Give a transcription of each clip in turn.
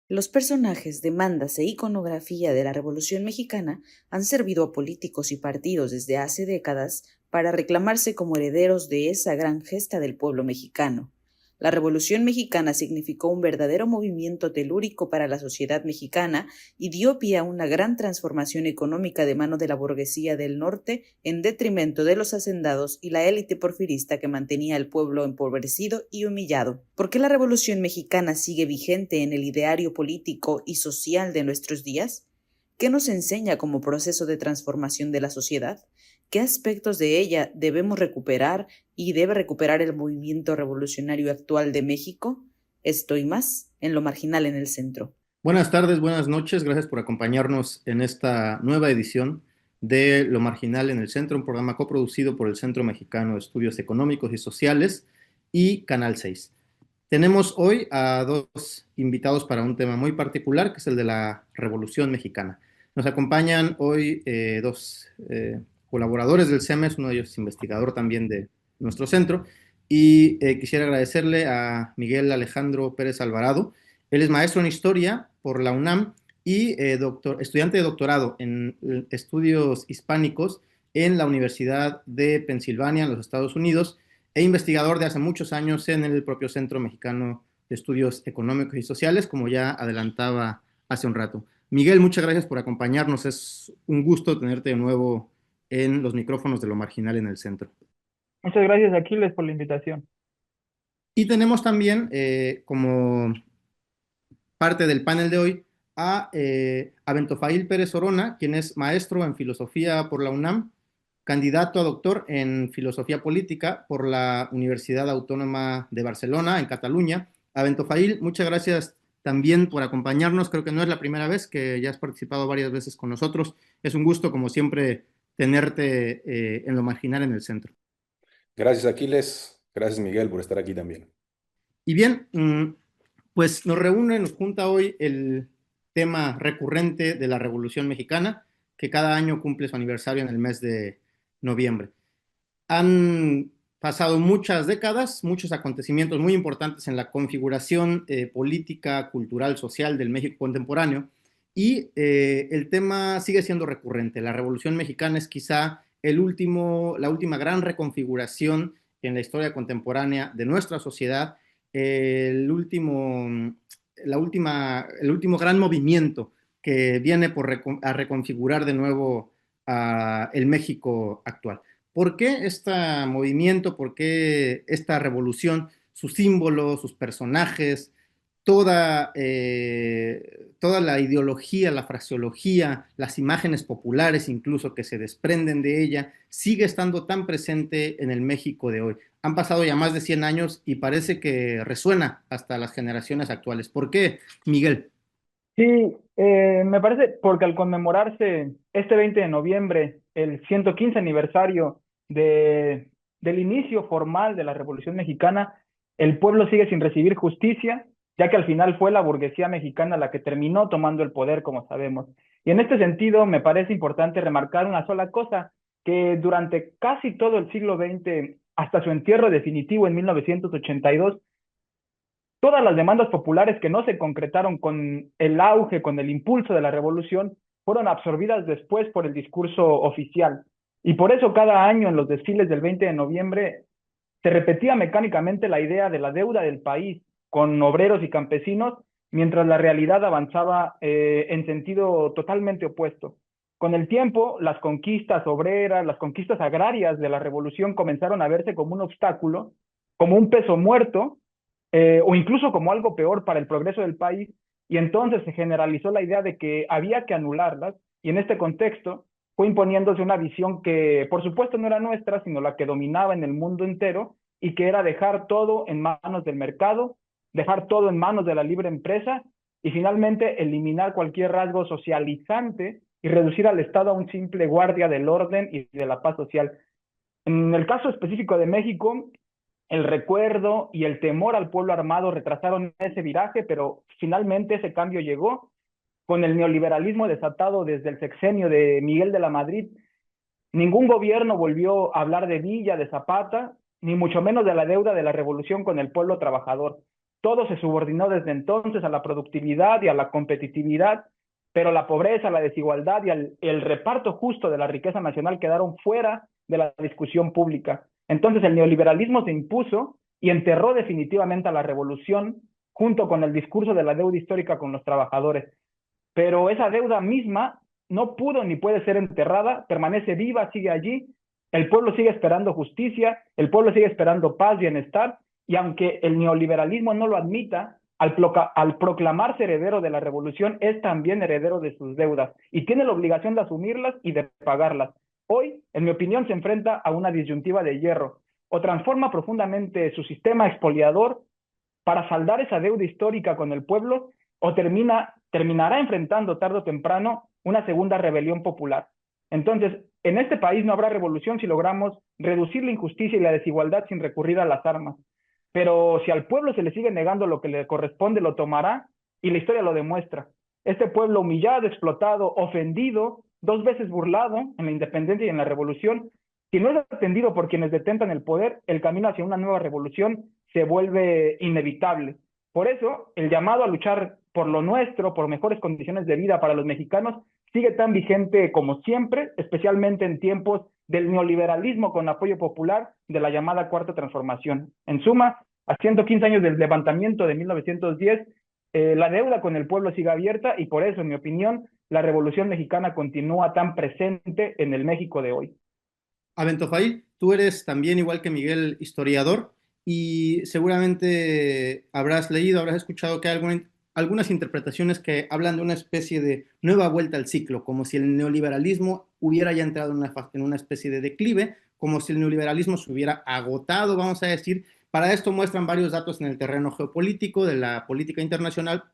Los personajes, demandas e iconografía de la Revolución Mexicana han servido a políticos y partidos desde hace décadas para reclamarse como herederos de esa gran gesta del pueblo mexicano. La Revolución Mexicana significó un verdadero movimiento telúrico para la sociedad mexicana y dio pie a una gran transformación económica de mano de la burguesía del norte en detrimento de los hacendados y la élite porfirista que mantenía al pueblo empobrecido y humillado. ¿Por qué la Revolución Mexicana sigue vigente en el ideario político y social de nuestros días? ¿Qué nos enseña como proceso de transformación de la sociedad? ¿Qué aspectos de ella debemos recuperar y debe recuperar el movimiento revolucionario actual de México? Esto y más en Lo Marginal en el Centro. Buenas tardes, buenas noches, gracias por acompañarnos en esta nueva edición de Lo Marginal en el Centro, un programa coproducido por el Centro Mexicano de Estudios Económicos y Sociales y Canal 6. Tenemos hoy a dos invitados para un tema muy particular, que es el de la Revolución Mexicana. Nos acompañan hoy dos colaboradores del CEMES, uno de ellos es investigador también de nuestro centro, y quisiera agradecerle a Miguel Alejandro Pérez Alvarado. Él es maestro en Historia por la UNAM y estudiante de doctorado en estudios hispánicos en la Universidad de Pensilvania, en los Estados Unidos, e investigador de hace muchos años en el propio Centro Mexicano de Estudios Económicos y Sociales, como ya adelantaba hace un rato. Miguel, muchas gracias por acompañarnos. Es un gusto tenerte de nuevo en los micrófonos de Lo Marginal en el Centro. Muchas gracias, Aquiles, por la invitación. Y tenemos también como parte del panel de hoy a Bentofail Pérez Orona, quien es maestro en filosofía por la UNAM, candidato a doctor en filosofía política por la Universidad Autónoma de Barcelona, en Cataluña. A Bentofail, muchas gracias también por acompañarnos. Creo que no es la primera vez, que ya has participado varias veces con nosotros. Es un gusto, como siempre, tenerte en Lo Marginal en el Centro. Gracias, Aquiles. Gracias, Miguel, por estar aquí también. Y bien, pues nos junta hoy el tema recurrente de la Revolución Mexicana, que cada año cumple su aniversario en el mes de noviembre. Han pasado muchas décadas, muchos acontecimientos muy importantes en la configuración política, cultural, social del México contemporáneo, y el tema sigue siendo recurrente. La Revolución Mexicana es quizá la última gran reconfiguración en la historia contemporánea de nuestra sociedad, el último gran movimiento que viene a reconfigurar de nuevo el México actual. ¿Por qué este movimiento, por qué esta revolución, sus símbolos, sus personajes, toda la ideología, la fraseología, las imágenes populares incluso que se desprenden de ella, sigue estando tan presente en el México de hoy? Han pasado ya más de 100 años y parece que resuena hasta las generaciones actuales. ¿Por qué, Miguel? Sí, me parece porque al conmemorarse este 20 de noviembre, el 115 aniversario del inicio formal de la Revolución Mexicana, el pueblo sigue sin recibir justicia, ya que al final fue la burguesía mexicana la que terminó tomando el poder, como sabemos. Y en este sentido, me parece importante remarcar una sola cosa, que durante casi todo el siglo XX, hasta su entierro definitivo en 1982, todas las demandas populares que no se concretaron con el auge, con el impulso de la revolución, fueron absorbidas después por el discurso oficial. Y por eso cada año en los desfiles del 20 de noviembre se repetía mecánicamente la idea de la deuda del país con obreros y campesinos, mientras la realidad avanzaba en sentido totalmente opuesto. Con el tiempo, las conquistas obreras, las conquistas agrarias de la revolución comenzaron a verse como un obstáculo, como un peso muerto, o incluso como algo peor para el progreso del país, y entonces se generalizó la idea de que había que anularlas, y en este contexto fue imponiéndose una visión que por supuesto no era nuestra, sino la que dominaba en el mundo entero, y que era dejar todo en manos del mercado, dejar todo en manos de la libre empresa, y finalmente eliminar cualquier rasgo socializante y reducir al Estado a un simple guardia del orden y de la paz social. En el caso específico de México, el recuerdo y el temor al pueblo armado retrasaron ese viraje, pero finalmente ese cambio llegó con el neoliberalismo desatado desde el sexenio de Miguel de la Madrid. Ningún gobierno volvió a hablar de Villa, de Zapata, ni mucho menos de la deuda de la revolución con el pueblo trabajador. Todo se subordinó desde entonces a la productividad y a la competitividad, pero la pobreza, la desigualdad y el reparto justo de la riqueza nacional quedaron fuera de la discusión pública. Entonces el neoliberalismo se impuso y enterró definitivamente a la revolución junto con el discurso de la deuda histórica con los trabajadores. Pero esa deuda misma no pudo ni puede ser enterrada, permanece viva, sigue allí, el pueblo sigue esperando justicia, el pueblo sigue esperando paz, bienestar, y aunque el neoliberalismo no lo admita, al proclamarse heredero de la revolución, es también heredero de sus deudas y tiene la obligación de asumirlas y de pagarlas. Hoy, en mi opinión, se enfrenta a una disyuntiva de hierro. O transforma profundamente su sistema expoliador para saldar esa deuda histórica con el pueblo, o terminará enfrentando tarde o temprano una segunda rebelión popular. Entonces, en este país no habrá revolución si logramos reducir la injusticia y la desigualdad sin recurrir a las armas. Pero si al pueblo se le sigue negando lo que le corresponde, lo tomará, y la historia lo demuestra. Este pueblo humillado, explotado, ofendido, 2 veces burlado en la independencia y en la revolución, si no es atendido por quienes detentan el poder, el camino hacia una nueva revolución se vuelve inevitable. Por eso, el llamado a luchar por lo nuestro, por mejores condiciones de vida para los mexicanos, sigue tan vigente como siempre, especialmente en tiempos del neoliberalismo con apoyo popular de la llamada Cuarta Transformación. En suma, a 115 años del levantamiento de 1910, la deuda con el pueblo sigue abierta y por eso, en mi opinión, la Revolución Mexicana continúa tan presente en el México de hoy. Abentofail, tú eres también, igual que Miguel, historiador y seguramente habrás leído, habrás escuchado que hay algunas interpretaciones que hablan de una especie de nueva vuelta al ciclo, como si el neoliberalismo hubiera ya entrado en una especie de declive, como si el neoliberalismo se hubiera agotado, vamos a decir. Para esto muestran varios datos en el terreno geopolítico, de la política internacional,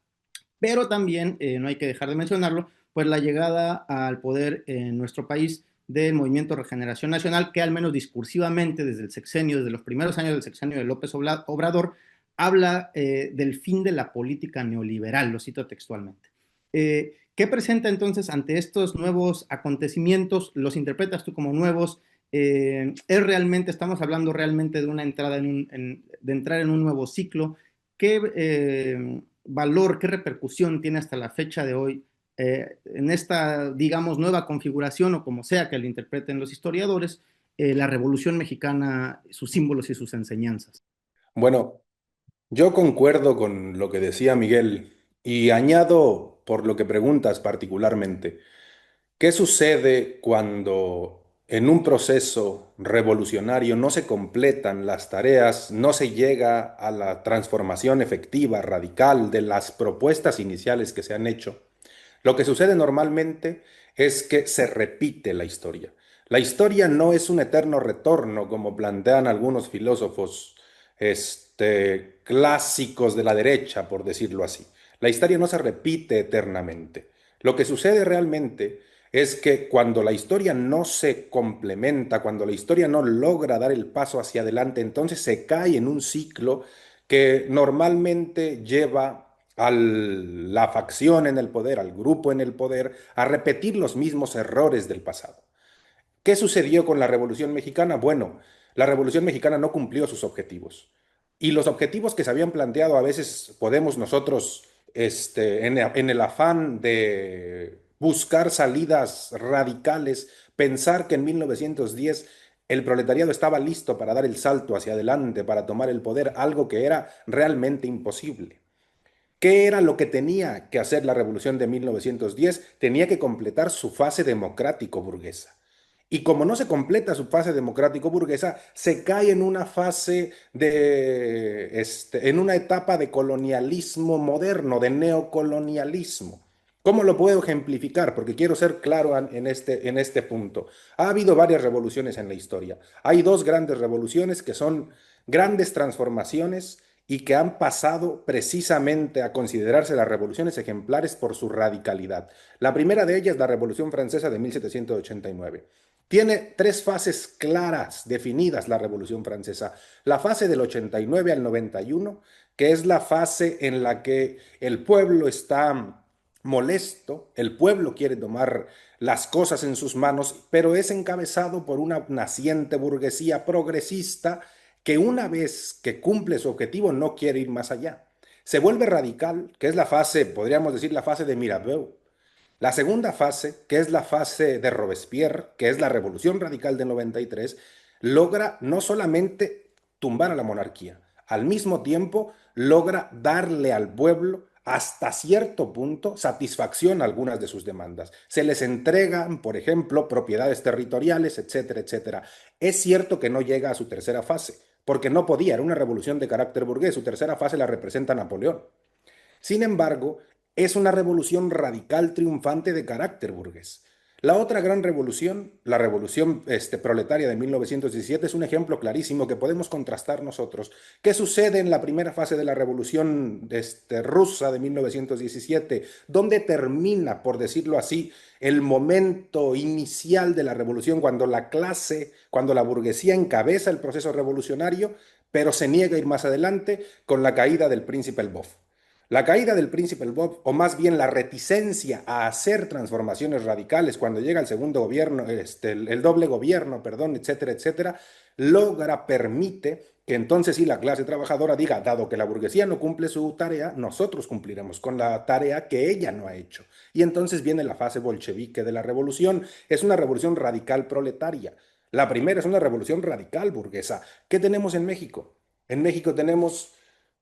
pero también, no hay que dejar de mencionarlo, pues la llegada al poder en nuestro país del Movimiento Regeneración Nacional, que al menos discursivamente desde el sexenio, desde los primeros años del sexenio de López Obrador, habla del fin de la política neoliberal, lo cito textualmente. ¿Qué presenta entonces ante estos nuevos acontecimientos? ¿Los interpretas tú como nuevos? Estamos hablando realmente de una entrada de entrar en un nuevo ciclo? ¿Qué valor, qué repercusión tiene hasta la fecha de hoy en esta, digamos, nueva configuración, o como sea que lo interpreten los historiadores, la Revolución Mexicana, sus símbolos y sus enseñanzas? Bueno, yo concuerdo con lo que decía Miguel y añado por lo que preguntas particularmente. ¿Qué sucede cuando en un proceso revolucionario no se completan las tareas, no se llega a la transformación efectiva, radical de las propuestas iniciales que se han hecho? Lo que sucede normalmente es que se repite la historia. La historia no es un eterno retorno, como plantean algunos filósofos clásicos de la derecha, por decirlo así. La historia no se repite eternamente. Lo que sucede realmente es que cuando la historia no se complementa, cuando la historia no logra dar el paso hacia adelante, entonces se cae en un ciclo que normalmente lleva a la facción en el poder, al grupo en el poder, a repetir los mismos errores del pasado. ¿Qué sucedió con la Revolución Mexicana? Bueno, la Revolución Mexicana no cumplió sus objetivos. Y los objetivos que se habían planteado, a veces podemos nosotros, en el afán de buscar salidas radicales, pensar que en 1910 el proletariado estaba listo para dar el salto hacia adelante, para tomar el poder, algo que era realmente imposible. ¿Qué era lo que tenía que hacer la revolución de 1910? Tenía que completar su fase democrático-burguesa. Y como no se completa su fase democrático-burguesa, se cae en una fase en una etapa de colonialismo moderno, de neocolonialismo. ¿Cómo lo puedo ejemplificar? Porque quiero ser claro en este punto. Ha habido varias revoluciones en la historia. Hay dos grandes revoluciones que son grandes transformaciones y que han pasado precisamente a considerarse las revoluciones ejemplares por su radicalidad. La primera de ellas, la Revolución Francesa de 1789. Tiene tres fases claras, definidas la Revolución Francesa. La fase del 89 al 91, que es la fase en la que el pueblo está molesto, el pueblo quiere tomar las cosas en sus manos, pero es encabezado por una naciente burguesía progresista que una vez que cumple su objetivo no quiere ir más allá. Se vuelve radical, que es la fase, podríamos decir, la fase de Mirabeau. La segunda fase, que es la fase de Robespierre, que es la Revolución Radical del 93, logra no solamente tumbar a la monarquía, al mismo tiempo logra darle al pueblo hasta cierto punto satisfacción a algunas de sus demandas. Se les entregan, por ejemplo, propiedades territoriales, etcétera, etcétera. Es cierto que no llega a su tercera fase, porque no podía, era una revolución de carácter burgués, su tercera fase la representa Napoleón. Sin embargo, es una revolución radical triunfante de carácter burgués. La otra gran revolución, la revolución proletaria de 1917, es un ejemplo clarísimo que podemos contrastar nosotros. ¿Qué sucede en la primera fase de la revolución rusa de 1917? ¿Dónde termina, por decirlo así, el momento inicial de la revolución cuando la clase, cuando la burguesía encabeza el proceso revolucionario, pero se niega a ir más adelante con la caída del príncipe Lvov? La caída del príncipe Lvov, o más bien la reticencia a hacer transformaciones radicales cuando llega el segundo gobierno, el doble gobierno, perdón, etcétera, etcétera, permite que entonces sí la clase trabajadora diga, dado que la burguesía no cumple su tarea, nosotros cumpliremos con la tarea que ella no ha hecho. Y entonces viene la fase bolchevique de la revolución. Es una revolución radical proletaria. La primera es una revolución radical burguesa. ¿Qué tenemos en México? En México tenemos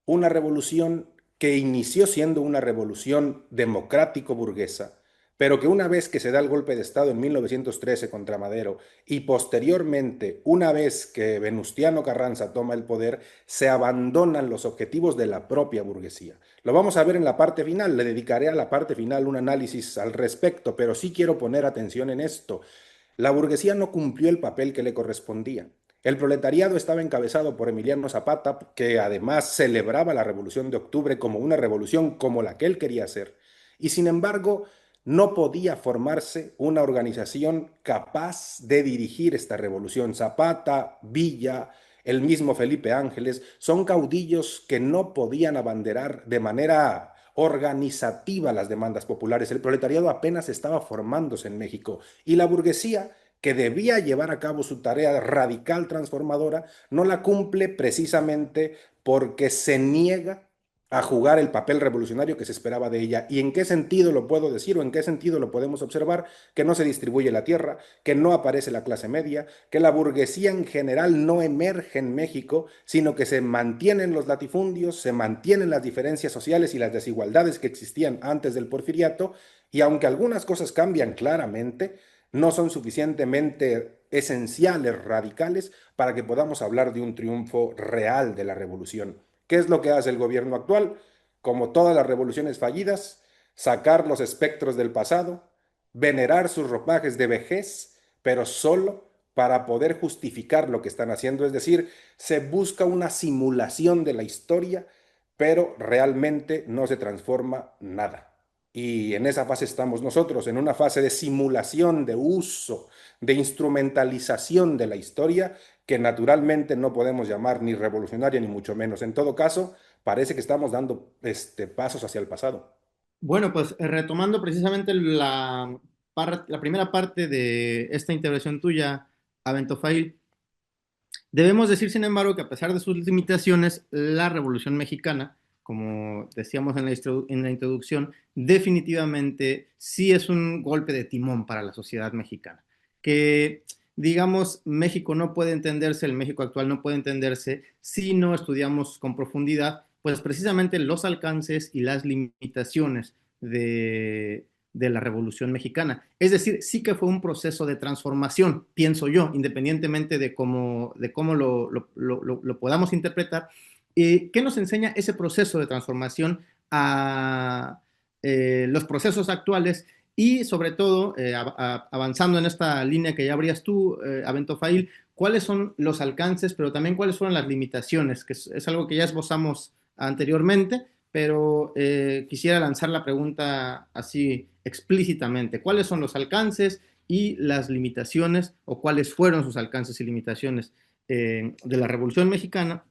una revolución que inició siendo una revolución democrático-burguesa, pero que una vez que se da el golpe de Estado en 1913 contra Madero y posteriormente, una vez que Venustiano Carranza toma el poder, se abandonan los objetivos de la propia burguesía. Lo vamos a ver en la parte final, le dedicaré a la parte final un análisis al respecto, pero sí quiero poner atención en esto. La burguesía no cumplió el papel que le correspondía. El proletariado estaba encabezado por Emiliano Zapata, que además celebraba la Revolución de Octubre como una revolución como la que él quería hacer. Y sin embargo, no podía formarse una organización capaz de dirigir esta revolución. Zapata, Villa, el mismo Felipe Ángeles, son caudillos que no podían abanderar de manera organizativa las demandas populares. El proletariado apenas estaba formándose en México y la burguesía, que debía llevar a cabo su tarea radical transformadora, no la cumple precisamente porque se niega a jugar el papel revolucionario que se esperaba de ella. ¿Y en qué sentido lo puedo decir o en qué sentido lo podemos observar? Que no se distribuye la tierra, que no aparece la clase media, que la burguesía en general no emerge en México, sino que se mantienen los latifundios, se mantienen las diferencias sociales y las desigualdades que existían antes del porfiriato, y aunque algunas cosas cambian claramente, no son suficientemente esenciales, radicales, para que podamos hablar de un triunfo real de la revolución. ¿Qué es lo que hace el gobierno actual? Como todas las revoluciones fallidas, sacar los espectros del pasado, venerar sus ropajes de vejez, pero solo para poder justificar lo que están haciendo. Es decir, se busca una simulación de la historia, pero realmente no se transforma nada. Y en esa fase estamos nosotros, en una fase de simulación, de uso, de instrumentalización de la historia, que naturalmente no podemos llamar ni revolucionaria ni mucho menos. En todo caso, parece que estamos dando pasos hacia el pasado. Bueno, pues retomando precisamente la primera parte de esta intervención tuya, Abentofail, debemos decir, sin embargo, que a pesar de sus limitaciones, la Revolución Mexicana, como decíamos en la introducción, definitivamente sí es un golpe de timón para la sociedad mexicana. Que, digamos, México no puede entenderse, el México actual no puede entenderse si no estudiamos con profundidad, pues precisamente los alcances y las limitaciones de la Revolución Mexicana. Es decir, sí que fue un proceso de transformación, pienso yo, independientemente de cómo lo podamos interpretar. ¿Qué nos enseña ese proceso de transformación a los procesos actuales? Y sobre todo, avanzando en esta línea que ya abrías tú, Abentofail, cuáles son los alcances, pero también cuáles fueron las limitaciones, que es algo que ya esbozamos anteriormente, pero quisiera lanzar la pregunta así explícitamente. ¿Cuáles son los alcances y las limitaciones, o cuáles fueron sus alcances y limitaciones de la Revolución Mexicana?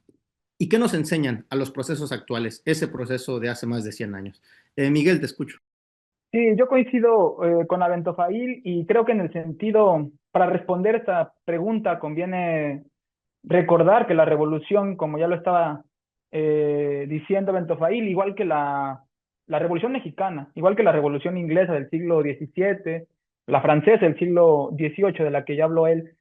¿Y qué nos enseñan a los procesos actuales, ese proceso de hace más de 100 años? Miguel, te escucho. Sí, yo coincido con Abentofail y creo que en el sentido, para responder esta pregunta conviene recordar que la revolución, como ya lo estaba diciendo Bentofail, igual que la revolución mexicana, igual que la revolución inglesa del siglo XVII, la francesa del siglo XVIII, de la que ya habló él,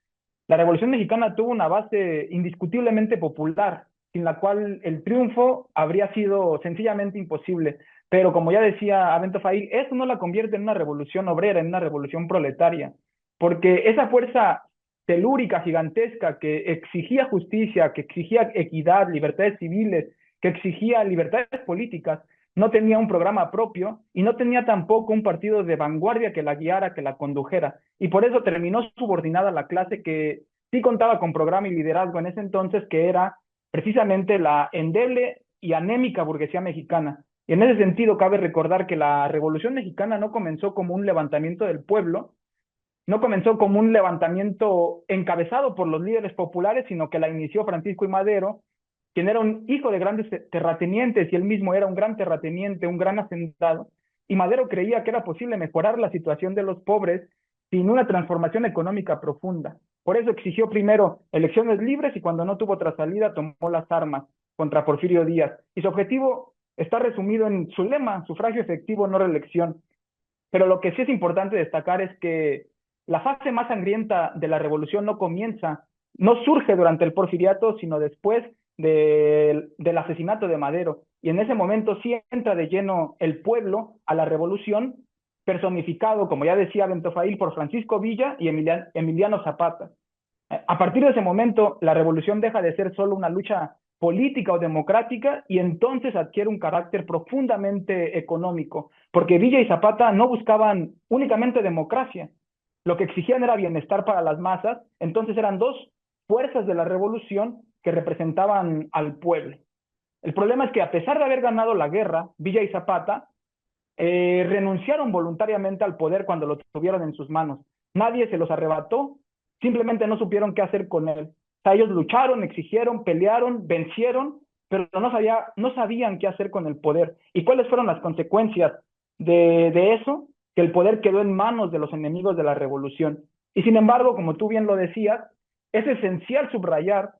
la revolución mexicana tuvo una base indiscutiblemente popular, sin la cual el triunfo habría sido sencillamente imposible. Pero como ya decía Avento Fail, eso no la convierte en una revolución obrera, en una revolución proletaria, porque esa fuerza telúrica, gigantesca, que exigía justicia, que exigía equidad, libertades civiles, que exigía libertades políticas, no tenía un programa propio y no tenía tampoco un partido de vanguardia que la guiara, que la condujera. Y por eso terminó subordinada a la clase que sí contaba con programa y liderazgo en ese entonces, que era precisamente la endeble y anémica burguesía mexicana. Y en ese sentido cabe recordar que la Revolución Mexicana no comenzó como un levantamiento del pueblo, no comenzó como un levantamiento encabezado por los líderes populares, sino que la inició Francisco I. Madero, quien era un hijo de grandes terratenientes y él mismo era un gran terrateniente, un gran hacendado, y Madero creía que era posible mejorar la situación de los pobres sin una transformación económica profunda. Por eso exigió primero elecciones libres y cuando no tuvo otra salida tomó las armas contra Porfirio Díaz. Y su objetivo está resumido en su lema, sufragio efectivo, no reelección. Pero lo que sí es importante destacar es que la fase más sangrienta de la revolución no comienza, no surge durante el porfiriato, sino después del asesinato de Madero. Y en ese momento sí entra de lleno el pueblo a la revolución, personificado, como ya decía Bentofail, por Francisco Villa y Emiliano Zapata. A partir de ese momento, la revolución deja de ser solo una lucha política o democrática y entonces adquiere un carácter profundamente económico, porque Villa y Zapata no buscaban únicamente democracia, lo que exigían era bienestar para las masas, entonces eran dos fuerzas de la revolución que representaban al pueblo. El problema es que a pesar de haber ganado la guerra, Villa y Zapata renunciaron voluntariamente al poder cuando lo tuvieron en sus manos. Nadie se los arrebató, simplemente no supieron qué hacer con él. O sea, ellos lucharon, exigieron, pelearon, vencieron, pero no sabían qué hacer con el poder. ¿Y cuáles fueron las consecuencias de eso? Que el poder quedó en manos de los enemigos de la revolución. Y sin embargo, como tú bien lo decías, es esencial subrayar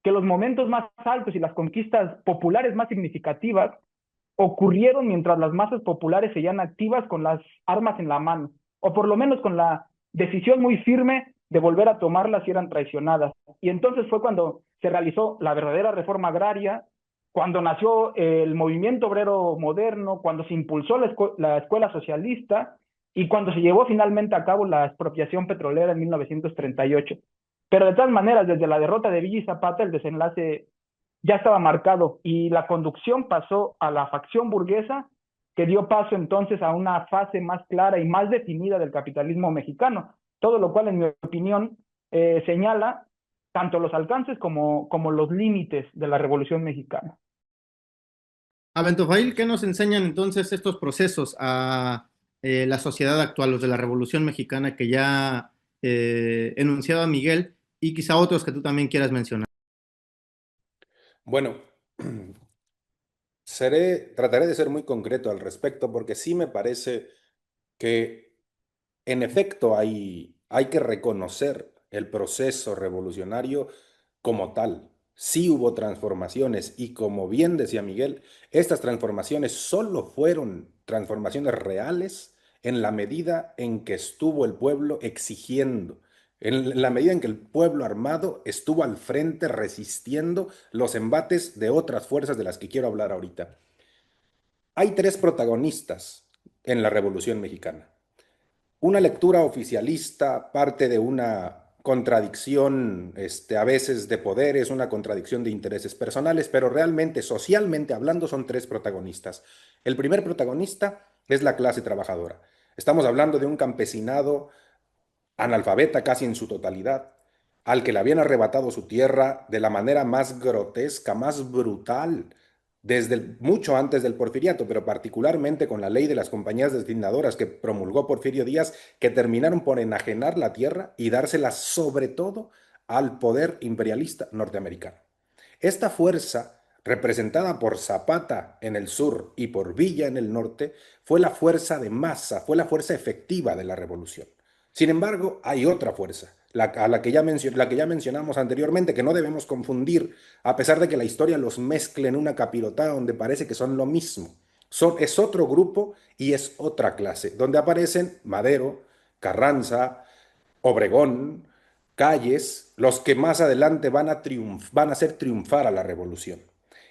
que los momentos más altos y las conquistas populares más significativas ocurrieron mientras las masas populares seguían activas con las armas en la mano, o por lo menos con la decisión muy firme de volver a tomarlas si eran traicionadas. Y entonces fue cuando se realizó la verdadera reforma agraria, cuando nació el movimiento obrero moderno, cuando se impulsó la escuela socialista y cuando se llevó finalmente a cabo la expropiación petrolera en 1938. Pero de todas maneras, desde la derrota de Villa y Zapata, el desenlace ya estaba marcado y la conducción pasó a la facción burguesa, que dio paso entonces a una fase más clara y más definida del capitalismo mexicano, todo lo cual, en mi opinión, señala tanto los alcances como los límites de la Revolución Mexicana. Abentofail, ¿qué nos enseñan entonces estos procesos a la sociedad actual, los de la Revolución Mexicana que ya enunciaba Miguel, y quizá otros que tú también quieras mencionar? Bueno, trataré de ser muy concreto al respecto porque sí me parece que en efecto hay que reconocer el proceso revolucionario como tal. Sí hubo transformaciones y como bien decía Miguel, estas transformaciones solo fueron transformaciones reales en la medida en que estuvo el pueblo exigiendo, en la medida en que el pueblo armado estuvo al frente resistiendo los embates de otras fuerzas de las que quiero hablar ahorita. Hay tres protagonistas en la Revolución Mexicana. Una lectura oficialista parte de una contradicción, a veces de poderes, una contradicción de intereses personales, pero realmente, socialmente hablando, son tres protagonistas. El primer protagonista es la clase trabajadora. Estamos hablando de un campesinado analfabeta casi en su totalidad, al que le habían arrebatado su tierra de la manera más grotesca, más brutal, mucho antes del porfiriato, pero particularmente con la ley de las compañías designadoras que promulgó Porfirio Díaz, que terminaron por enajenar la tierra y dársela sobre todo al poder imperialista norteamericano. Esta fuerza, representada por Zapata en el sur y por Villa en el norte, fue la fuerza de masa, fue la fuerza efectiva de la revolución. Sin embargo, hay otra fuerza, la que ya mencionamos anteriormente, que no debemos confundir, a pesar de que la historia los mezcle en una capirotada donde parece que son lo mismo. Es otro grupo y es otra clase, donde aparecen Madero, Carranza, Obregón, Calles, los que más adelante van a hacer triunfar a la revolución.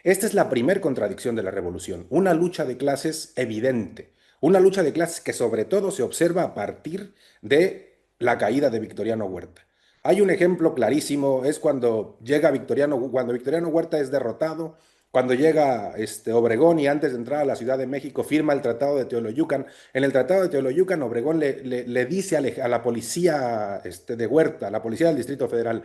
Esta es la primer contradicción de la revolución, una lucha de clases evidente, una lucha de clases que sobre todo se observa a partir de la caída de Victoriano Huerta. Hay un ejemplo clarísimo, es cuando Victoriano Huerta es derrotado, cuando llega Obregón y antes de entrar a la Ciudad de México firma el Tratado de Teoloyucan. En el Tratado de Teoloyucan, Obregón le dice a la policía de Huerta, la policía del Distrito Federal,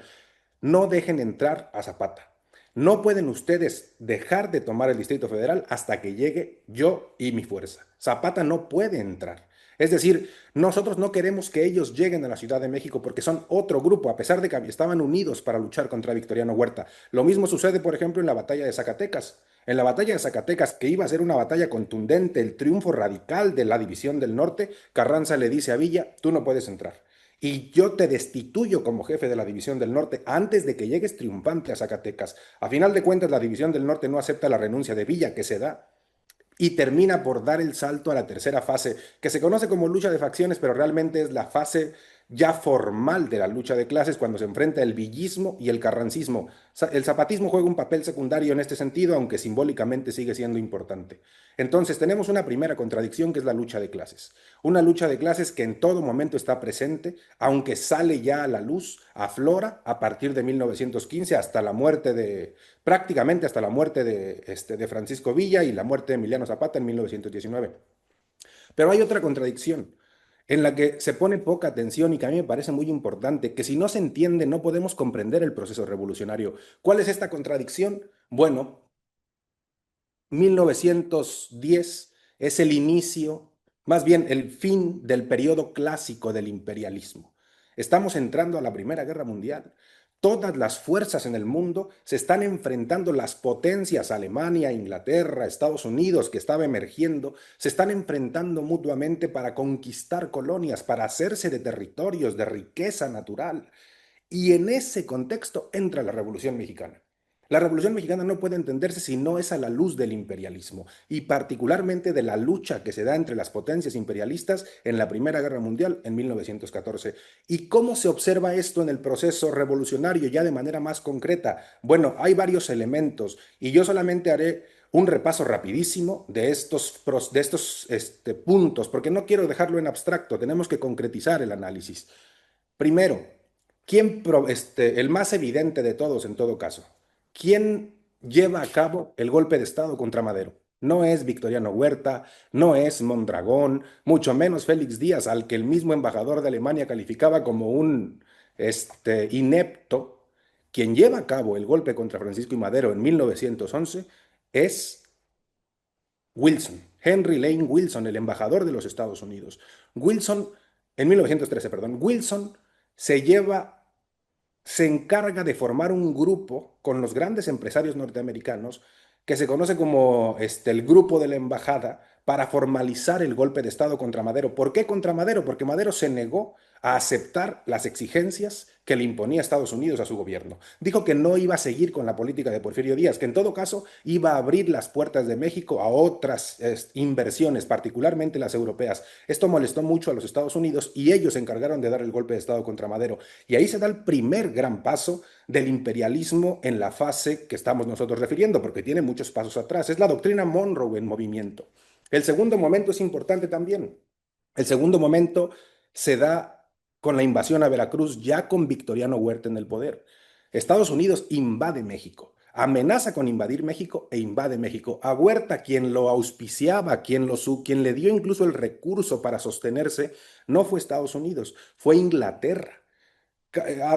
no dejen entrar a Zapata. No pueden ustedes dejar de tomar el Distrito Federal hasta que llegue yo y mi fuerza. Zapata no puede entrar. Es decir, nosotros no queremos que ellos lleguen a la Ciudad de México porque son otro grupo, a pesar de que estaban unidos para luchar contra Victoriano Huerta. Lo mismo sucede, por ejemplo, en la batalla de Zacatecas. En la batalla de Zacatecas, que iba a ser una batalla contundente, el triunfo radical de la División del Norte, Carranza le dice a Villa, tú no puedes entrar y yo te destituyo como jefe de la División del Norte antes de que llegues triunfante a Zacatecas. A final de cuentas, la División del Norte no acepta la renuncia de Villa, que se da, y termina por dar el salto a la tercera fase, que se conoce como lucha de facciones, pero realmente es la fase ya formal de la lucha de clases cuando se enfrenta el villismo y el carrancismo. El zapatismo juega un papel secundario en este sentido, aunque simbólicamente sigue siendo importante. Entonces tenemos una primera contradicción que es la lucha de clases. Una lucha de clases que en todo momento está presente, aunque sale ya a la luz, aflora a partir de 1915 hasta la muerte prácticamente hasta la muerte de Francisco Villa y la muerte de Emiliano Zapata en 1919. Pero hay otra contradicción en la que se pone poca atención y que a mí me parece muy importante, que si no se entiende no podemos comprender el proceso revolucionario. ¿Cuál es esta contradicción? Bueno, 1910 es el inicio, más bien el fin del periodo clásico del imperialismo. Estamos entrando a la Primera Guerra Mundial. Todas las fuerzas en el mundo se están enfrentando, las potencias, Alemania, Inglaterra, Estados Unidos, que estaba emergiendo, se están enfrentando mutuamente para conquistar colonias, para hacerse de territorios, de riqueza natural. Y en ese contexto entra la Revolución Mexicana. La Revolución Mexicana no puede entenderse si no es a la luz del imperialismo y particularmente de la lucha que se da entre las potencias imperialistas en la Primera Guerra Mundial en 1914. ¿Y cómo se observa esto en el proceso revolucionario ya de manera más concreta? Bueno, hay varios elementos y yo solamente haré un repaso rapidísimo de estos puntos, porque no quiero dejarlo en abstracto, tenemos que concretizar el análisis. Primero, el más evidente de todos en todo caso, ¿quién lleva a cabo el golpe de Estado contra Madero? No es Victoriano Huerta, no es Mondragón, mucho menos Félix Díaz, al que el mismo embajador de Alemania calificaba como un inepto. Quien lleva a cabo el golpe contra Francisco y Madero en 1911 es Wilson, Henry Lane Wilson, el embajador de los Estados Unidos. En 1913, perdón, Wilson se encarga de formar un grupo con los grandes empresarios norteamericanos que se conoce como el Grupo de la Embajada para formalizar el golpe de Estado contra Madero. ¿Por qué contra Madero? Porque Madero se negó a aceptar las exigencias que le imponía Estados Unidos a su gobierno. Dijo que no iba a seguir con la política de Porfirio Díaz, que en todo caso iba a abrir las puertas de México a otras inversiones, particularmente las europeas. Esto molestó mucho a los Estados Unidos y ellos se encargaron de dar el golpe de Estado contra Madero. Y ahí se da el primer gran paso del imperialismo en la fase que estamos nosotros refiriendo, porque tiene muchos pasos atrás. Es la doctrina Monroe en movimiento. El segundo momento es importante también. El segundo momento se da con la invasión a Veracruz, ya con Victoriano Huerta en el poder. Estados Unidos invade México, amenaza con invadir México e invade México. A Huerta, quien lo auspiciaba, quien le dio incluso el recurso para sostenerse, no fue Estados Unidos, fue Inglaterra.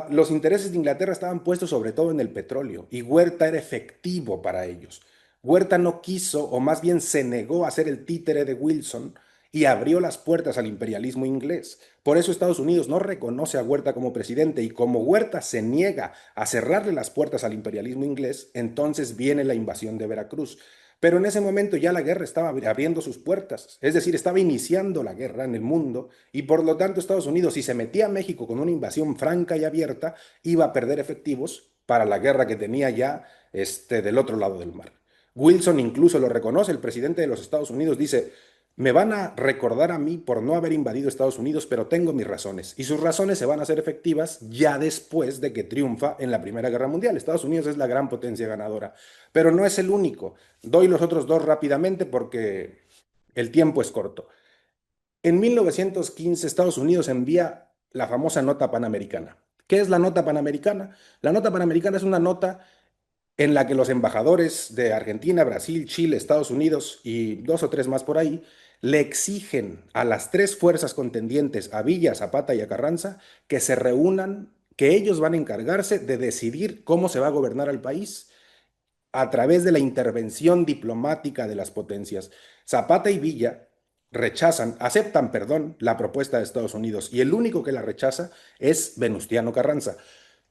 Los intereses de Inglaterra estaban puestos sobre todo en el petróleo y Huerta era efectivo para ellos. Huerta no quiso, o más bien se negó a ser el títere de Wilson y abrió las puertas al imperialismo inglés. Por eso Estados Unidos no reconoce a Huerta como presidente y como Huerta se niega a cerrarle las puertas al imperialismo inglés, entonces viene la invasión de Veracruz. Pero en ese momento ya la guerra estaba abriendo sus puertas, es decir, estaba iniciando la guerra en el mundo y por lo tanto Estados Unidos, si se metía a México con una invasión franca y abierta, iba a perder efectivos para la guerra que tenía ya del otro lado del mar. Wilson incluso lo reconoce, el presidente de los Estados Unidos dice, me van a recordar a mí por no haber invadido Estados Unidos, pero tengo mis razones. Y sus razones se van a hacer efectivas ya después de que triunfa en la Primera Guerra Mundial. Estados Unidos es la gran potencia ganadora, pero no es el único. Doy los otros dos rápidamente porque el tiempo es corto. En 1915, Estados Unidos envía la famosa Nota Panamericana. ¿Qué es la Nota Panamericana? La Nota Panamericana es una nota en la que los embajadores de Argentina, Brasil, Chile, Estados Unidos y dos o tres más por ahí le exigen a las tres fuerzas contendientes, a Villa, Zapata y a Carranza, que se reúnan, que ellos van a encargarse de decidir cómo se va a gobernar al país a través de la intervención diplomática de las potencias. Zapata y Villa aceptan, perdón, la propuesta de Estados Unidos y el único que la rechaza es Venustiano Carranza.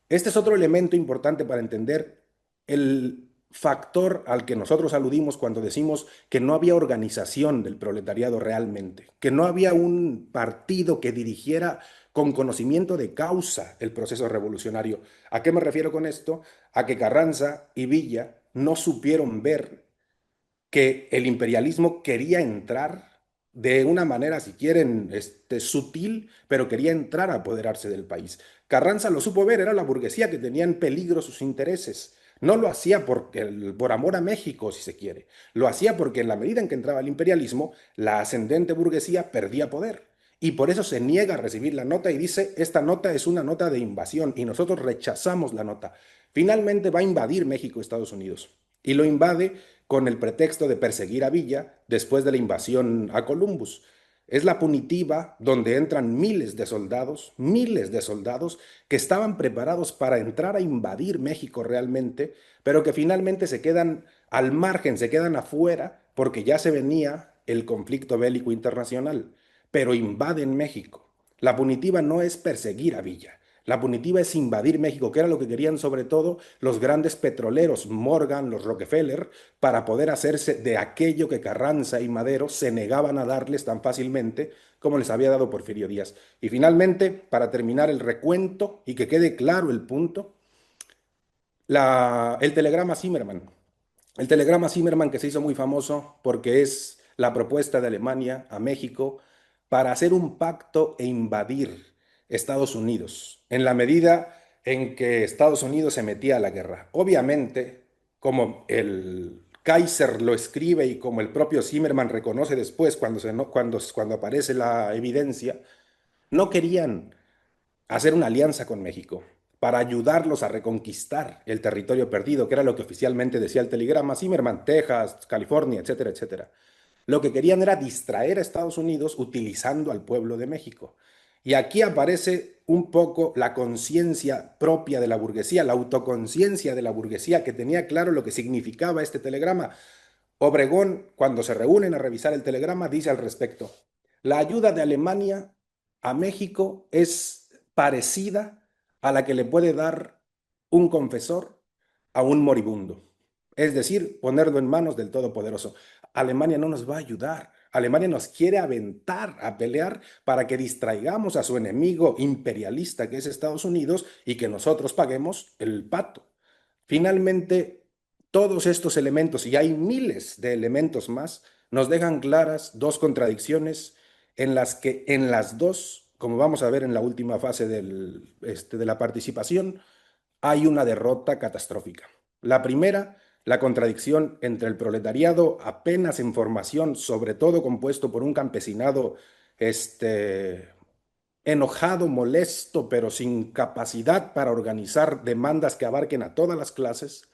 Este es otro elemento importante para entender el factor al que nosotros aludimos cuando decimos que no había organización del proletariado realmente, que no había un partido que dirigiera con conocimiento de causa el proceso revolucionario. ¿A qué me refiero con esto? A que Carranza y Villa no supieron ver que el imperialismo quería entrar de una manera, si quieren, sutil, pero quería entrar a apoderarse del país. Carranza lo supo ver, era la burguesía que tenía en peligro sus intereses. No lo hacía por amor a México, si se quiere. Lo hacía porque en la medida en que entraba el imperialismo, la ascendente burguesía perdía poder. Y por eso se niega a recibir la nota y dice, esta nota es una nota de invasión y nosotros rechazamos la nota. Finalmente va a invadir México Estados Unidos y lo invade con el pretexto de perseguir a Villa después de la invasión a Columbus. Es la punitiva donde entran miles de soldados que estaban preparados para entrar a invadir México realmente, pero que finalmente se quedan al margen, se quedan afuera porque ya se venía el conflicto bélico internacional, pero invaden México. La punitiva no es perseguir a Villa, la punitiva es invadir México, que era lo que querían sobre todo los grandes petroleros, Morgan, los Rockefeller, para poder hacerse de aquello que Carranza y Madero se negaban a darles tan fácilmente como les había dado Porfirio Díaz. Y finalmente, para terminar el recuento y que quede claro el punto, el telegrama Zimmermann. El telegrama Zimmermann que se hizo muy famoso porque es la propuesta de Alemania a México para hacer un pacto e invadir Estados Unidos en la medida en que Estados Unidos se metía a la guerra. Obviamente, como el Kaiser lo escribe y como el propio Zimmermann reconoce después cuando aparece la evidencia, no querían hacer una alianza con México para ayudarlos a reconquistar el territorio perdido, que era lo que oficialmente decía el telegrama Zimmermann, Texas, California, etcétera, etcétera. Lo que querían era distraer a Estados Unidos utilizando al pueblo de México. Y aquí aparece un poco la conciencia propia de la burguesía, la autoconciencia de la burguesía que tenía claro lo que significaba este telegrama. Obregón, cuando se reúnen a revisar el telegrama, dice al respecto, la ayuda de Alemania a México es parecida a la que le puede dar un confesor a un moribundo. Es decir, ponerlo en manos del Todopoderoso. Alemania no nos va a ayudar. Alemania nos quiere aventar a pelear para que distraigamos a su enemigo imperialista que es Estados Unidos y que nosotros paguemos el pato. Finalmente, todos estos elementos, y hay miles de elementos más, nos dejan claras dos contradicciones en las que en las dos, como vamos a ver en la última fase de la participación, hay una derrota catastrófica. La primera, la contradicción entre el proletariado apenas en formación, sobre todo compuesto por un campesinado enojado, molesto, pero sin capacidad para organizar demandas que abarquen a todas las clases,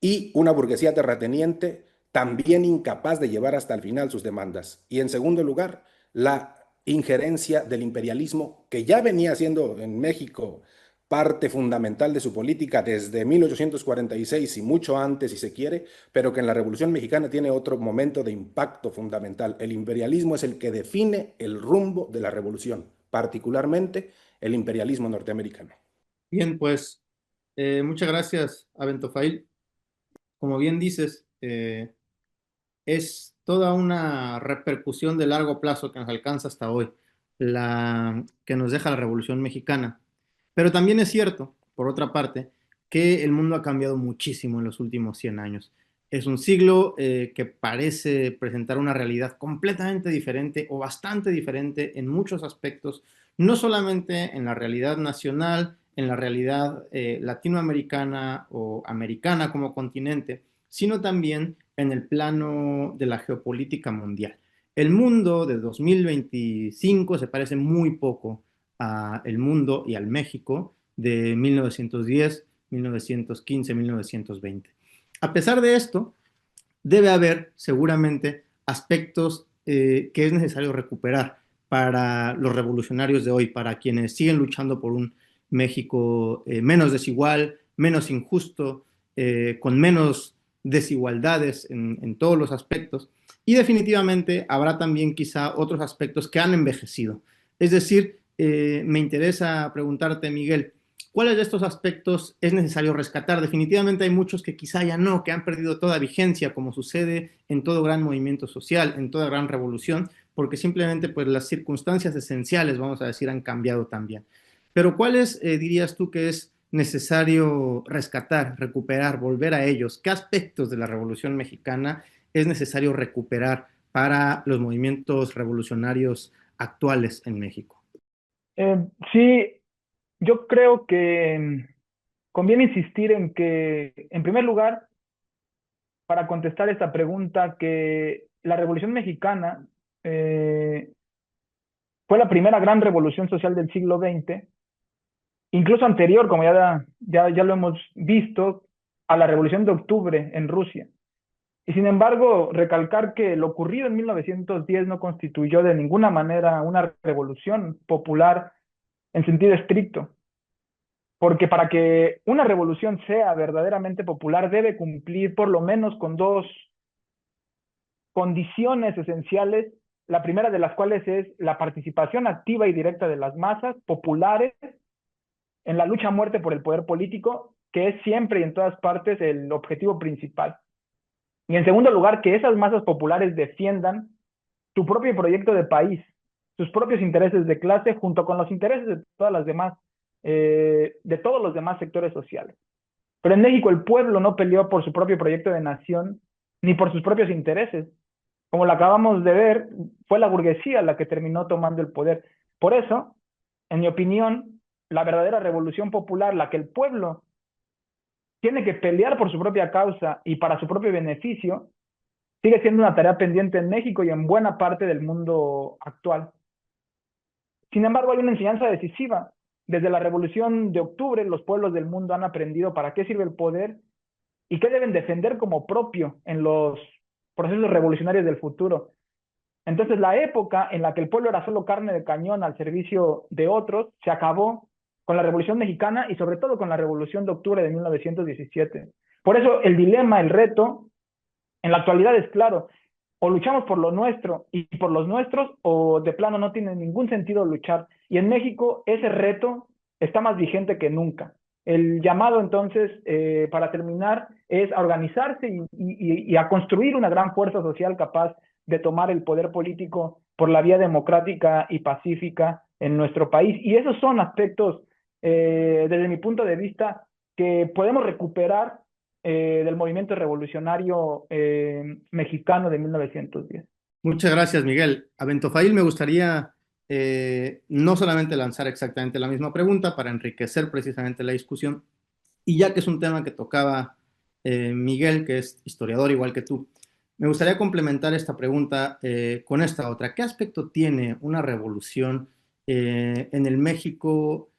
y una burguesía terrateniente también incapaz de llevar hasta el final sus demandas. Y en segundo lugar, la injerencia del imperialismo que ya venía siendo en México parte fundamental de su política desde 1846 y mucho antes, si se quiere, pero que en la Revolución Mexicana tiene otro momento de impacto fundamental. El imperialismo es el que define el rumbo de la revolución, particularmente el imperialismo norteamericano. Bien, pues muchas gracias, Abentofail. Como bien dices, es toda una repercusión de largo plazo que nos alcanza hasta hoy, la que nos deja la Revolución Mexicana. Pero también es cierto, por otra parte, que el mundo ha cambiado muchísimo en los últimos 100 años. Es un siglo que parece presentar una realidad completamente diferente o bastante diferente en muchos aspectos, no solamente en la realidad nacional, en la realidad latinoamericana o americana como continente, sino también en el plano de la geopolítica mundial. El mundo de 2025 se parece muy poco al mundo y al México de 1910, 1915, 1920. A pesar de esto, debe haber seguramente aspectos que es necesario recuperar para los revolucionarios de hoy, para quienes siguen luchando por un México menos desigual, menos injusto, con menos desigualdades en todos los aspectos. Y definitivamente habrá también quizá otros aspectos que han envejecido. Es decir, me interesa preguntarte, Miguel, ¿cuáles de estos aspectos es necesario rescatar? Definitivamente hay muchos que quizá ya no, que han perdido toda vigencia, como sucede en todo gran movimiento social, en toda gran revolución, porque simplemente pues, las circunstancias esenciales, vamos a decir, han cambiado también. Pero ¿cuáles dirías tú que es necesario rescatar, recuperar, volver a ellos? ¿Qué aspectos de la Revolución Mexicana es necesario recuperar para los movimientos revolucionarios actuales en México? Sí, yo creo que conviene insistir en que, en primer lugar, para contestar esta pregunta, que la Revolución Mexicana eh, fue la primera gran revolución social del siglo XX, incluso anterior, como ya lo hemos visto, a la Revolución de Octubre en Rusia. Y sin embargo, recalcar que lo ocurrido en 1910 no constituyó de ninguna manera una revolución popular en sentido estricto, porque para que una revolución sea verdaderamente popular debe cumplir por lo menos con dos condiciones esenciales, la primera de las cuales es la participación activa y directa de las masas populares en la lucha a muerte por el poder político, que es siempre y en todas partes el objetivo principal. Y en segundo lugar, que esas masas populares defiendan su propio proyecto de país, sus propios intereses de clase, junto con los intereses de todas las demás, de todos los demás sectores sociales. Pero en México el pueblo no peleó por su propio proyecto de nación, ni por sus propios intereses. Como lo acabamos de ver, fue la burguesía la que terminó tomando el poder. Por eso, en mi opinión, la verdadera revolución popular, la que el pueblo tiene que pelear por su propia causa y para su propio beneficio, sigue siendo una tarea pendiente en México y en buena parte del mundo actual. Sin embargo, hay una enseñanza decisiva. Desde la Revolución de Octubre, los pueblos del mundo han aprendido para qué sirve el poder y qué deben defender como propio en los procesos revolucionarios del futuro. Entonces, la época en la que el pueblo era solo carne de cañón al servicio de otros se acabó con la Revolución Mexicana y sobre todo con la Revolución de Octubre de 1917. Por eso el dilema, el reto, en la actualidad es claro: o luchamos por lo nuestro y por los nuestros, o de plano no tiene ningún sentido luchar. Y en México ese reto está más vigente que nunca. El llamado entonces, para terminar, es a organizarse y a construir una gran fuerza social capaz de tomar el poder político por la vía democrática y pacífica en nuestro país. Y esos son aspectos, desde mi punto de vista, que podemos recuperar del movimiento revolucionario mexicano de 1910. Muchas gracias, Miguel. A Bentofail me gustaría no solamente lanzar exactamente la misma pregunta para enriquecer precisamente la discusión, y ya que es un tema que tocaba Miguel, que es historiador igual que tú, me gustaría complementar esta pregunta con esta otra. ¿Qué aspecto tiene una revolución en el México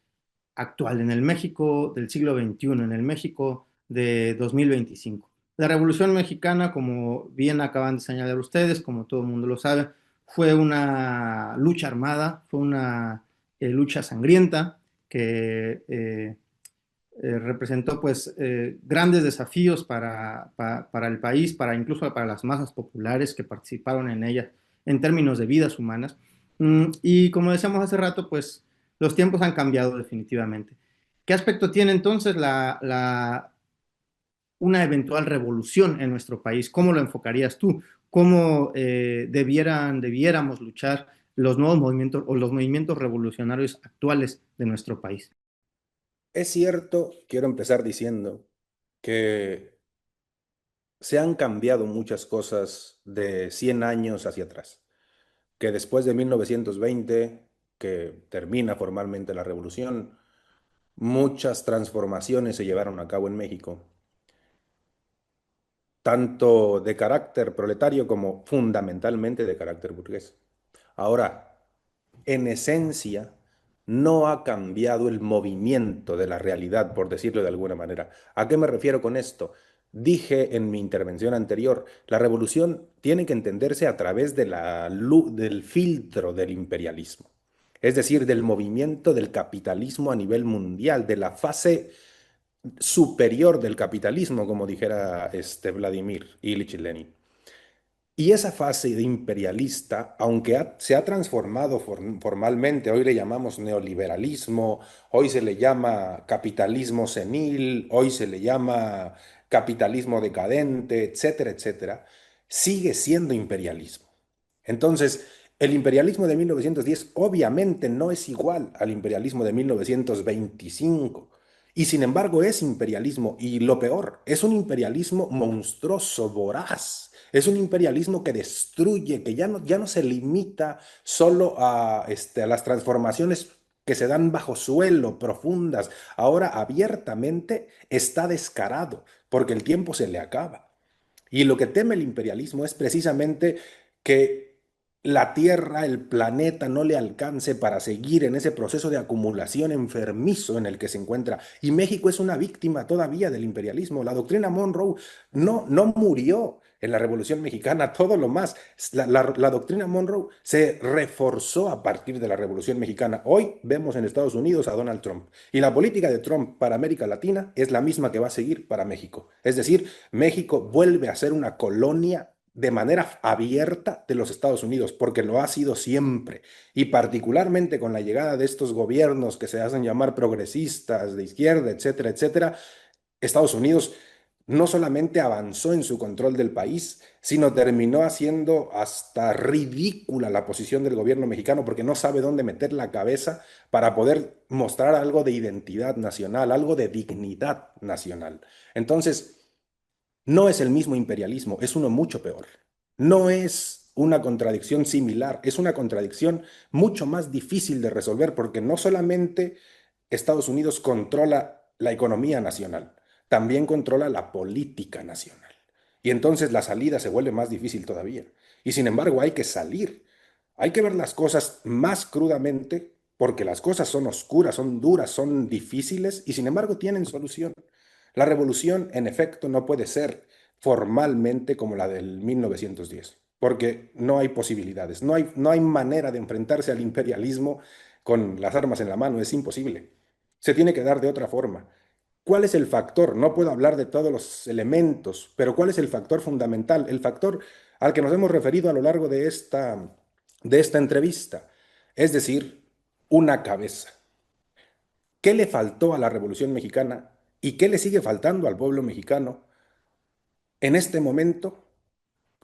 actual, en el México del siglo XXI, en el México de 2025? La Revolución Mexicana, como bien acaban de señalar ustedes, como todo el mundo lo sabe, Fue una lucha armada, fue una lucha sangrienta que representó pues grandes desafíos para el país, incluso para las masas populares que participaron en ella en términos de vidas humanas. Y como decíamos hace rato, pues los tiempos han cambiado definitivamente. ¿Qué aspecto tiene entonces una eventual revolución en nuestro país? ¿Cómo lo enfocarías tú? ¿Cómo debiéramos luchar los nuevos movimientos o los movimientos revolucionarios actuales de nuestro país? Es cierto, quiero empezar diciendo que se han cambiado muchas cosas de 100 años hacia atrás, que después de 1920, que termina formalmente la revolución, muchas transformaciones se llevaron a cabo en México, tanto de carácter proletario como fundamentalmente de carácter burgués. Ahora, en esencia, no ha cambiado el movimiento de la realidad, por decirlo de alguna manera. ¿A qué me refiero con esto? Dije en mi intervención anterior, la revolución tiene que entenderse a través de del filtro del imperialismo, es decir, del movimiento del capitalismo a nivel mundial, de la fase superior del capitalismo, como dijera Vladimir Ilich Lenin. Y esa fase de imperialista, aunque se ha transformado formalmente, hoy le llamamos neoliberalismo, hoy se le llama capitalismo senil, hoy se le llama capitalismo decadente, etcétera, etcétera, sigue siendo imperialismo. Entonces, el imperialismo de 1910 obviamente no es igual al imperialismo de 1925. Y sin embargo es imperialismo. Y lo peor, es un imperialismo monstruoso, voraz. Es un imperialismo que destruye, que ya no se limita solo a las transformaciones que se dan bajo suelo, profundas. Ahora abiertamente está descarado, porque el tiempo se le acaba. Y lo que teme el imperialismo es precisamente que la Tierra, el planeta, no le alcance para seguir en ese proceso de acumulación enfermizo en el que se encuentra. Y México es una víctima todavía del imperialismo. La doctrina Monroe no murió en la Revolución Mexicana, todo lo más. La doctrina Monroe se reforzó a partir de la Revolución Mexicana. Hoy vemos en Estados Unidos a Donald Trump. Y la política de Trump para América Latina es la misma que va a seguir para México. Es decir, México vuelve a ser una colonia de manera abierta de los Estados Unidos, porque lo ha sido siempre, y particularmente con la llegada de estos gobiernos que se hacen llamar progresistas, de izquierda, etcétera, etcétera, Estados Unidos no solamente avanzó en su control del país, sino terminó haciendo hasta ridícula la posición del gobierno mexicano porque no sabe dónde meter la cabeza para poder mostrar algo de identidad nacional, algo de dignidad nacional. Entonces, no es el mismo imperialismo, es uno mucho peor. No es una contradicción similar, es una contradicción mucho más difícil de resolver porque no solamente Estados Unidos controla la economía nacional, también controla la política nacional. Y entonces la salida se vuelve más difícil todavía. Y sin embargo hay que salir, hay que ver las cosas más crudamente porque las cosas son oscuras, son duras, son difíciles y sin embargo tienen solución. La revolución, en efecto, no puede ser formalmente como la del 1910, porque no hay posibilidades, no hay manera de enfrentarse al imperialismo con las armas en la mano, es imposible. Se tiene que dar de otra forma. ¿Cuál es el factor? No puedo hablar de todos los elementos, pero ¿cuál es el factor fundamental? El factor al que nos hemos referido a lo largo de esta entrevista, es decir, una cabeza. ¿Qué le faltó a la Revolución Mexicana y qué le sigue faltando al pueblo mexicano en este momento?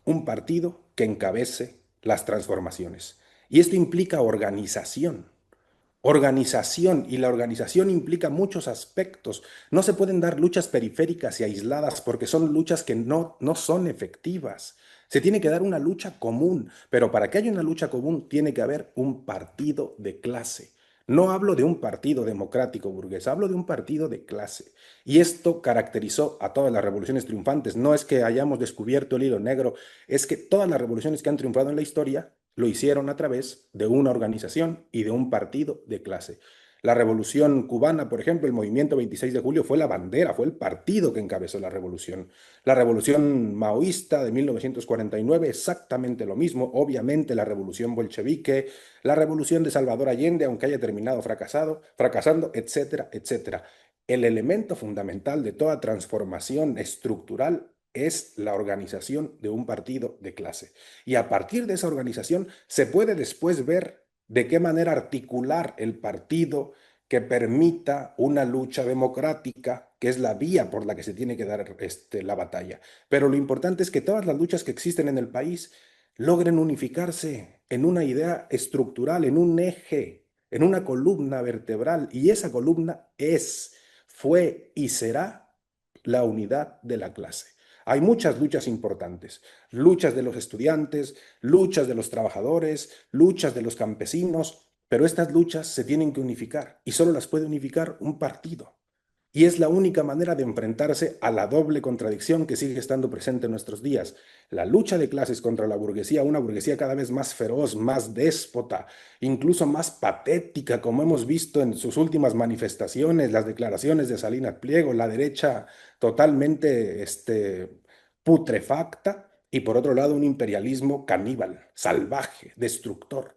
Un partido que encabece las transformaciones. Y esto implica organización. Organización, y la organización implica muchos aspectos. No se pueden dar luchas periféricas y aisladas porque son luchas que no son efectivas. Se tiene que dar una lucha común, pero para que haya una lucha común tiene que haber un partido de clase. No hablo de un partido democrático burgués, hablo de un partido de clase. Y esto caracterizó a todas las revoluciones triunfantes. No es que hayamos descubierto el hilo negro, es que todas las revoluciones que han triunfado en la historia lo hicieron a través de una organización y de un partido de clase. La revolución cubana, por ejemplo, el movimiento 26 de julio fue la bandera, fue el partido que encabezó la revolución. La revolución maoísta de 1949, exactamente lo mismo. Obviamente la revolución bolchevique, la revolución de Salvador Allende, aunque haya terminado fracasando, etcétera, etcétera. El elemento fundamental de toda transformación estructural es la organización de un partido de clase. Y a partir de esa organización se puede después ver de qué manera articular el partido que permita una lucha democrática, que es la vía por la que se tiene que dar la batalla. Pero lo importante es que todas las luchas que existen en el país logren unificarse en una idea estructural, en un eje, en una columna vertebral, y esa columna fue y será la unidad de la clase. Hay muchas luchas importantes, luchas de los estudiantes, luchas de los trabajadores, luchas de los campesinos, pero estas luchas se tienen que unificar y solo las puede unificar un partido. Y es la única manera de enfrentarse a la doble contradicción que sigue estando presente en nuestros días. La lucha de clases contra la burguesía, una burguesía cada vez más feroz, más déspota, incluso más patética, como hemos visto en sus últimas manifestaciones, las declaraciones de Salinas Pliego, la derecha totalmente putrefacta, y por otro lado un imperialismo caníbal, salvaje, destructor.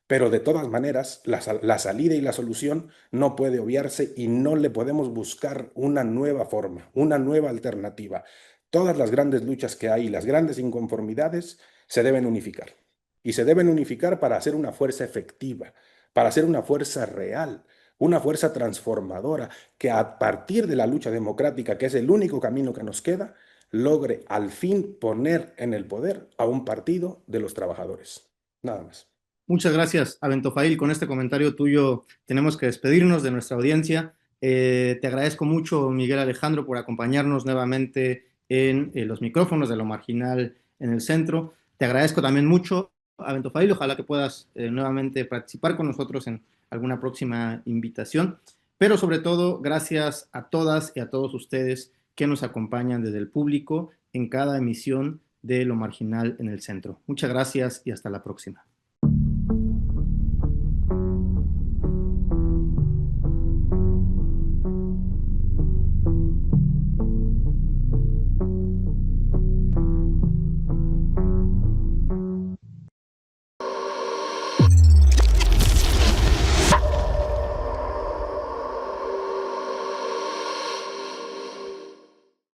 Pero de todas maneras, la salida y la solución no puede obviarse y no le podemos buscar una nueva forma, una nueva alternativa. Todas las grandes luchas que hay y las grandes inconformidades se deben unificar. Y se deben unificar para hacer una fuerza efectiva, para hacer una fuerza real, una fuerza transformadora que a partir de la lucha democrática, que es el único camino que nos queda, logre al fin poner en el poder a un partido de los trabajadores. Nada más. Muchas gracias, Abentofail. Con este comentario tuyo tenemos que despedirnos de nuestra audiencia. Te agradezco mucho, Miguel Alejandro, por acompañarnos nuevamente en los micrófonos de Lo Marginal en el Centro. Te agradezco también mucho, Abentofail. Ojalá que puedas nuevamente participar con nosotros en alguna próxima invitación. Pero sobre todo, gracias a todas y a todos ustedes que nos acompañan desde el público en cada emisión de Lo Marginal en el Centro. Muchas gracias y hasta la próxima.